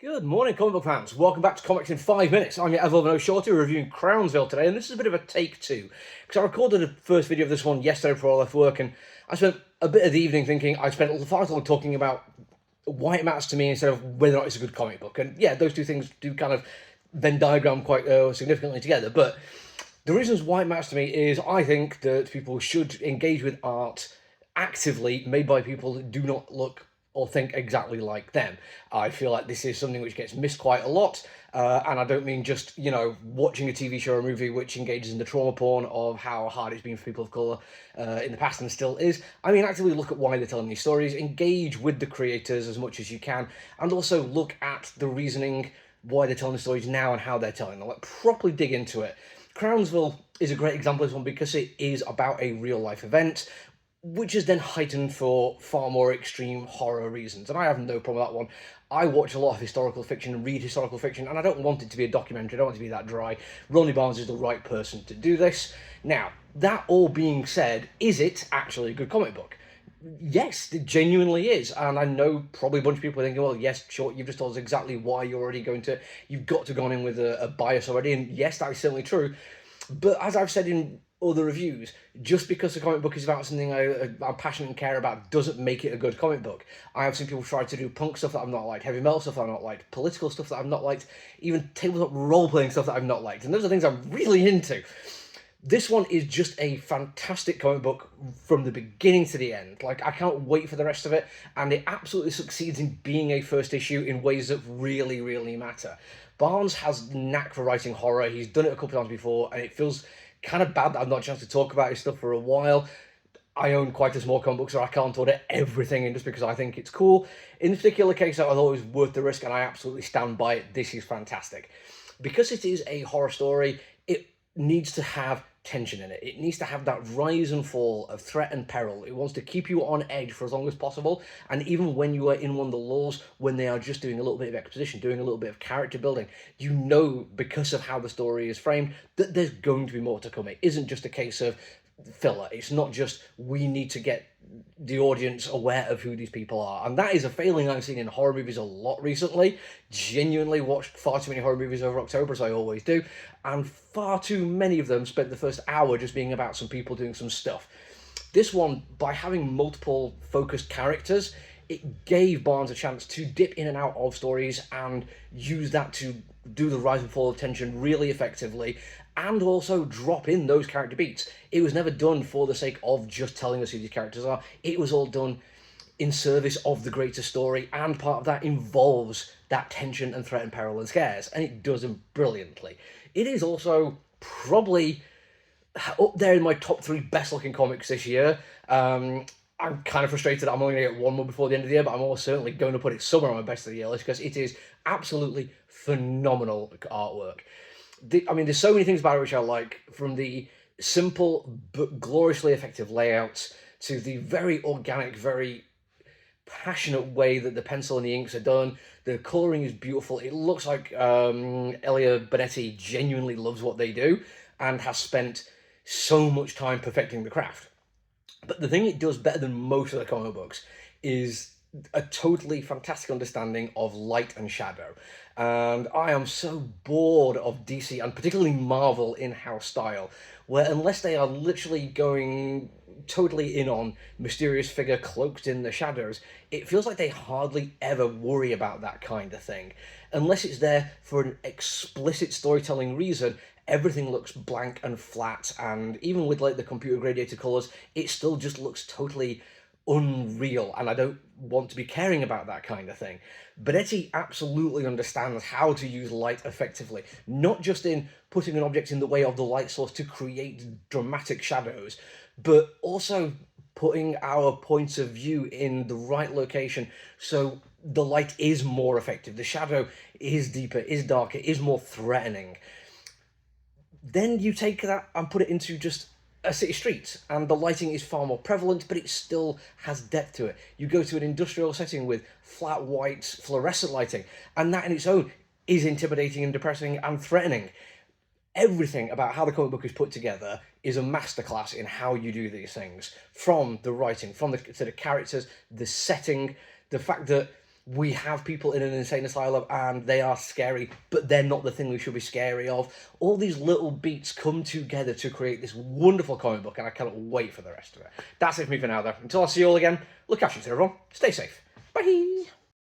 Good morning, comic book fans. Welcome back to Comics in 5 Minutes. I'm your Evelyn Shorty reviewing Crownsville today, and this is a bit of a take two, because I recorded the first video of this one yesterday before I left work, and I spent a bit of the evening thinking I'd spent far too long talking about why it matters to me instead of whether or not it's a good comic book. And yeah, those two things do kind of Venn diagram quite significantly together, but the reasons why it matters to me is I think that people should engage with art actively made by people that do not look or think exactly like them. I feel like this is something which gets missed quite a lot, and I don't mean just, watching a TV show or a movie which engages in the trauma porn of how hard it's been for people of colour in the past and still is. I mean, actively look at why they're telling these stories, engage with the creators as much as you can, and also look at the reasoning why they're telling the stories now and how they're telling them. Like, properly dig into it. Crownsville is a great example of this one because it is about a real-life event, which is then heightened for far more extreme horror reasons. And I have no problem with that one. I watch a lot of historical fiction and read historical fiction, and I don't want it to be a documentary. I don't want it to be that dry. Ronnie Barnes is the right person to do this. Now, that all being said, is it actually a good comic book? Yes, it genuinely is. And I know probably a bunch of people are thinking, well, yes, sure, you've just told us exactly why you're already going to... You've got to have gone in with a bias already, and yes, that is certainly true. But as I've said in other reviews, just because a comic book is about something I'm passionate and care about doesn't make it a good comic book. I have seen people try to do punk stuff that I've not liked, heavy metal stuff that I've not liked, political stuff that I've not liked, even tabletop role-playing stuff that I've not liked, and those are things I'm really into. This one is just a fantastic comic book from the beginning to the end. Like, I can't wait for the rest of it, and it absolutely succeeds in being a first issue in ways that really, really matter. Barnes has the knack for writing horror. He's done it a couple times before, and it feels kind of bad that I've not had a chance to talk about his stuff for a while. I own quite a small comic book, so I can't order everything in just because I think it's cool. In this particular case, I thought it was worth the risk, and I absolutely stand by it. This is fantastic. Because it is a horror story, it needs to have tension in it. It needs to have that rise and fall of threat and peril. It wants to keep you on edge for as long as possible, and even when you are in one of the lulls, when they are just doing a little bit of exposition, doing a little bit of character building, you know, because of how the story is framed, that there's going to be more to come. It isn't just a case of filler. It's not just, we need to get the audience aware of who these people are. And that is a failing I've seen in horror movies a lot recently. Genuinely watched far too many horror movies over October, as I always do, and far too many of them spent the first hour just being about some people doing some stuff. This one, by having multiple focused characters, it gave Barnes a chance to dip in and out of stories and use that to do the rise and fall of tension really effectively, and also drop in those character beats. It was never done for the sake of just telling us who these characters are. It was all done in service of the greater story, and part of that involves that tension and threat and peril and scares, and it does them brilliantly. It is also probably up there in my top 3 best looking comics this year. I'm kind of frustrated that I'm only going to get one more before the end of the year, but I'm almost certainly going to put it somewhere on my best of the year list because it is absolutely phenomenal artwork. There's so many things about it which I like, from the simple but gloriously effective layouts to the very organic, very passionate way that the pencil and the inks are done. The colouring is beautiful. It looks like Elia Bonetti genuinely loves what they do and has spent so much time perfecting the craft. But the thing it does better than most of the comic books is a totally fantastic understanding of light and shadow. And I am so bored of DC, and particularly Marvel in-house style, where unless they are literally going totally in on mysterious figure cloaked in the shadows, it feels like they hardly ever worry about that kind of thing. Unless it's there for an explicit storytelling reason, everything looks blank and flat, and even with like the computer gradiated colours, it still just looks totally unreal, and I don't want to be caring about that kind of thing. Bonetti absolutely understands how to use light effectively, not just in putting an object in the way of the light source to create dramatic shadows, but also putting our points of view in the right location so the light is more effective, the shadow is deeper, is darker, is more threatening. Then you take that and put it into just a city street, and the lighting is far more prevalent, but it still has depth to it. You go to an industrial setting with flat white fluorescent lighting, and that in its own is intimidating and depressing and threatening. Everything about how the comic book is put together is a masterclass in how you do these things. From the writing, from the characters, the setting, the fact that we have people in an insane asylum and they are scary, but they're not the thing we should be scary of. All these little beats come together to create this wonderful comic book, and I cannot wait for the rest of it. That's it for me for now, though. Until I see you all again, look after you, everyone. Stay safe. Bye.